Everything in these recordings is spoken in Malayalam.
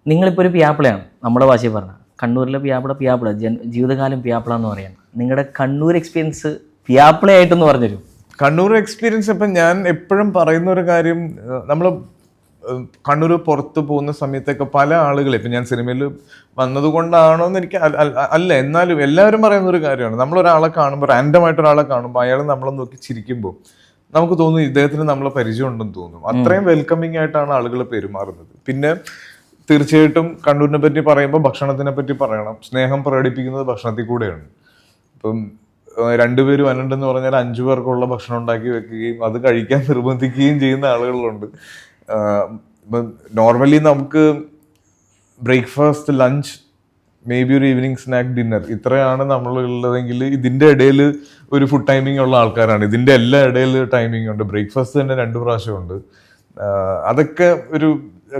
നിങ്ങളിപ്പോൾ ഒരു പിയാപ്പിളയാണ്, നമ്മുടെ ഭാഷയിൽ പറഞ്ഞാൽ കണ്ണൂരിലെ പിയാപ്പിള ജീവിതകാലം പിയാപ്പിള എന്ന് പറയാം. നിങ്ങളുടെ കണ്ണൂർ എക്സ്പീരിയൻസ് പിയാപ്പിളയായിട്ടെന്ന് പറഞ്ഞുതരും. കണ്ണൂർ എക്സ്പീരിയൻസ് ഇപ്പം ഞാൻ എപ്പോഴും പറയുന്ന ഒരു കാര്യം, നമ്മൾ കണ്ണൂർ പുറത്ത് പോകുന്ന സമയത്തൊക്കെ പല ആളുകൾ, ഇപ്പം ഞാൻ സിനിമയിൽ വന്നതുകൊണ്ടാണോ എന്ന് എനിക്ക് അല്ല, എന്നാലും എല്ലാവരും പറയുന്ന ഒരു കാര്യമാണ്, നമ്മളൊരാളെ കാണുമ്പോൾ, റാൻഡമായിട്ട് ഒരാളെ കാണുമ്പോൾ അയാൾ നമ്മളെ നോക്കി ചിരിക്കുമ്പോൾ നമുക്ക് തോന്നും ഇദ്ദേഹത്തിന് നമ്മളെ പരിചയം ഉണ്ടെന്ന് തോന്നും. അത്രയും വെൽക്കമിങ് ആയിട്ടാണ് ആളുകൾ പെരുമാറുന്നത്. പിന്നെ തീർച്ചയായിട്ടും കണ്ണൂരിനെ പറ്റി പറയുമ്പോൾ ഭക്ഷണത്തിനെ പറ്റി പറയണം. സ്നേഹം പ്രകടിപ്പിക്കുന്നത് ഭക്ഷണത്തിൽ കൂടെയാണ്. ഇപ്പം 2 പേര് വന്നിട്ടുണ്ടെന്ന് പറഞ്ഞാൽ 5 പേർക്കുള്ള ഭക്ഷണം ഉണ്ടാക്കി വെക്കുകയും അത് കഴിക്കാൻ നിർബന്ധിക്കുകയും ചെയ്യുന്ന ആളുകളുണ്ട്. നോർമലി നമുക്ക് ബ്രേക്ക്ഫാസ്റ്റ്, ലഞ്ച്, മേ ബി ഒരു ഈവനിങ് സ്നാക്ക്, ഡിന്നർ, ഇത്രയാണ് നമ്മളുള്ളതെങ്കിൽ ഇതിൻ്റെ ഇടയിൽ ഒരു ഫുഡ് ടൈമിംഗ് ഉള്ള ആൾക്കാരാണ്. ഇതിൻ്റെ എല്ലാ ഇടയിൽ ടൈമിംഗ് ഉണ്ട്. ബ്രേക്ക്ഫാസ്റ്റ് തന്നെ 2 പ്രാവശ്യമുണ്ട്. അതൊക്കെ ഒരു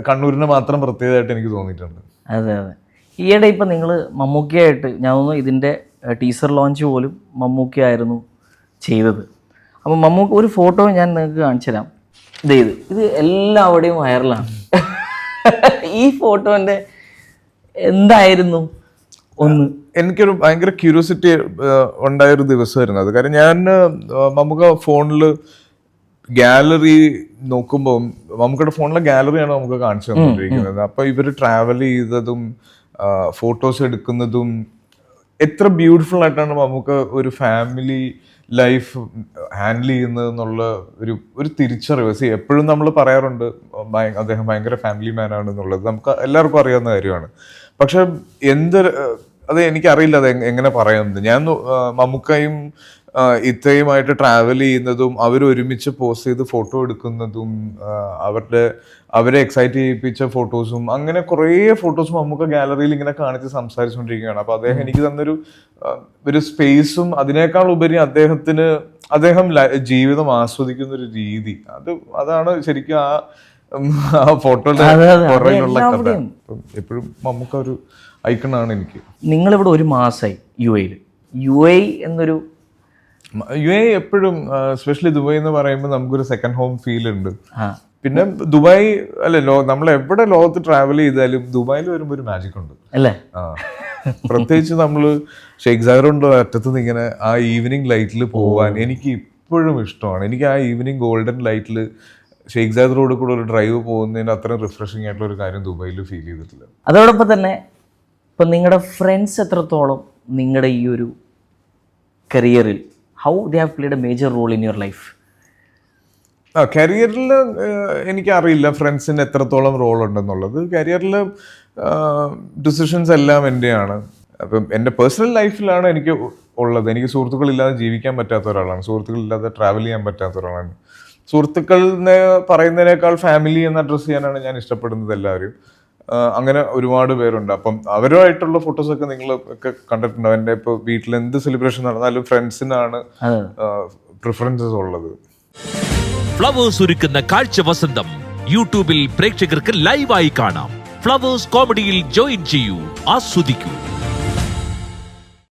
കണ്ണൂരിന് മാത്രം പ്രത്യേകമായിട്ട് എനിക്ക് തോന്നിയിട്ടുണ്ട്. അതെ അതെ. ഈയിടെ ഇപ്പം നിങ്ങൾ മമ്മൂക്കയായിട്ട്, ഞാൻ തോന്നുന്നു ഇതിൻ്റെ ടീസർ ലോഞ്ച് പോലും മമ്മൂക്കയായിരുന്നു ചെയ്തത്. അപ്പം മമ്മൂക്ക ഒരു ഫോട്ടോ ഞാൻ നിങ്ങൾക്ക് കാണിച്ചു തരാം. ഇത് എല്ലാവിടെയും വൈറലാണ്. ഈ ഫോട്ടോൻ്റെ എന്തായിരുന്നു? എനിക്കൊരു ഭയങ്കര ക്യൂരിയോസിറ്റി ഉണ്ടായൊരു ദിവസമായിരുന്നു അത്. കാരണം ഞാൻ മമ്മൂക്ക ഫോണിൽ ഗാലറി നോക്കുമ്പോൾ, മമ്മൂക്കയുടെ ഫോണിലെ ഗാലറിയാണ് നമുക്ക് കാണിച്ചു തന്നിരിക്കുന്നത്. അപ്പൊ ഇവര് ട്രാവൽ ചെയ്തതും ഫോട്ടോസ് എടുക്കുന്നതും എത്ര ബ്യൂട്ടിഫുൾ ആയിട്ടാണ് മമ്മൂക്ക ഒരു ഫാമിലി ലൈഫ് ഹാൻഡിൽ ചെയ്യുന്നത് എന്നുള്ള ഒരു തിരിച്ചറിവ്. എപ്പോഴും നമ്മൾ പറയാറുണ്ട് അദ്ദേഹം ഭയങ്കര ഫാമിലി മാൻ ആണ് എന്നുള്ളത്, നമുക്ക് എല്ലാവർക്കും അറിയാവുന്ന കാര്യമാണ്. പക്ഷെ അത് എനിക്കറിയില്ല അത് എങ്ങനെ പറയാമെന്ന്. ഞാൻ മമ്മൂക്കയും ഇത്രയുമായിട്ട് ട്രാവൽ ചെയ്യുന്നതും അവരൊരുമിച്ച് പോസ്റ്റ് ചെയ്ത് ഫോട്ടോ എടുക്കുന്നതും അവരെ എക്സൈറ്റ് ചെയ്യിപ്പിച്ച ഫോട്ടോസും, അങ്ങനെ കുറേ ഫോട്ടോസും നമുക്ക് ഗാലറിയിൽ ഇങ്ങനെ കാണിച്ച് സംസാരിച്ചുകൊണ്ടിരിക്കുകയാണ്. അപ്പൊ അദ്ദേഹം എനിക്ക് തന്നൊരു സ്പേസും, അതിനേക്കാൾ ഉപരി അദ്ദേഹം ജീവിതം ആസ്വദിക്കുന്ന ഒരു രീതി, അതാണ് ശരിക്കും ആ ഫോട്ടോയുടെ പുറകിലുള്ള കഥ. എപ്പോഴും നമുക്ക് ഒരു ഐക്കണാണ് എനിക്ക്. നിങ്ങളിവിടെ 1 മാസമായി യു എ എന്നൊരു എപ്പോഴും, എസ്പെഷ്യലി ദുബായ് എന്ന് പറയുമ്പോൾ നമുക്കൊരു സെക്കൻഡ് ഹോം ഫീൽ ഉണ്ട്. പിന്നെ ദുബായ് അല്ലല്ലോ, നമ്മൾ എവിടെ ലോകത്ത് ട്രാവൽ ചെയ്താലും ദുബായിൽ വരുമ്പോൾ ഒരു മാജിക് ഉണ്ട് അല്ലേ? പ്രത്യേകിച്ച് നമ്മള് ഷെയ്ഖ് സാഗറിന്റെ അറ്റത്ത് നിന്ന് ഇങ്ങനെ ആ ഈവനിങ് ലൈറ്റിൽ പോവാൻ എനിക്ക് ഇപ്പോഴും ഇഷ്ടമാണ്. എനിക്ക് ആ ഈവനിങ് ഗോൾഡൻ ലൈറ്റിൽ ഷെയ്ഖ് സാദ് റോഡിൽ കൂടെ ഒരു ഡ്രൈവ് പോകുന്നതിന് അത്രയും റിഫ്രഷിംഗ് ആയിട്ടുള്ള ഒരു കാര്യം ദുബായിൽ ഫീൽ ചെയ്തിട്ടില്ല. അതോടൊപ്പം തന്നെ ഇപ്പം നിങ്ങളുടെ ഫ്രണ്ട്സ് എത്രത്തോളം നിങ്ങളുടെ ഈ ഒരു കരിയറിൽ, how they have played a major role in your life? കരിയറിൽ എനിക്കറിയില്ല ഫ്രണ്ട്സിന് എത്രത്തോളം റോൾ ഉണ്ടെന്നുള്ളത്. കരിയറിൽ ഡിസിഷൻസ് എല്ലാം എൻ്റെയാണ്. അപ്പം എൻ്റെ പേഴ്സണൽ ലൈഫിലാണ് എനിക്ക് ഉള്ളത്. എനിക്ക് സുഹൃത്തുക്കളില്ലാതെ ജീവിക്കാൻ പറ്റാത്ത ഒരാളാണ്, സുഹൃത്തുക്കളില്ലാതെ ട്രാവൽ ചെയ്യാൻ പറ്റാത്ത ഒരാളാണ്. സുഹൃത്തുക്കളെന്ന് പറയുന്നതിനേക്കാൾ ഫാമിലി എന്ന് അഡ്രസ്സ് ചെയ്യാനാണ് ഞാൻ ഇഷ്ടപ്പെടുന്നത് എല്ലാവരും. അങ്ങനെ ഒരുപാട് പേരുണ്ട്. അപ്പം അവരുമായിട്ടുള്ള ഫോട്ടോസൊക്കെ നിങ്ങൾ ഒക്കെ കണ്ടിട്ടുണ്ടാവും. എൻ്റെ ഇപ്പോൾ വീട്ടിൽ എന്ത് സെലിബ്രേഷൻ നടന്നാലും ഫ്രണ്ട്സിനാണ് പ്രിഫറൻസസ് ഉള്ളത്. ഫ്ലവേഴ്സ് ഒരുക്കുന്ന കാഴ്ച വസന്തം യൂട്യൂബിൽ പ്രേക്ഷകർക്ക് ലൈവായി കാണാം. ഫ്ലവേഴ്സ് കോമഡിയിൽ ജോയിൻ ചെയ്യൂ, ആസ്വദിക്കൂ.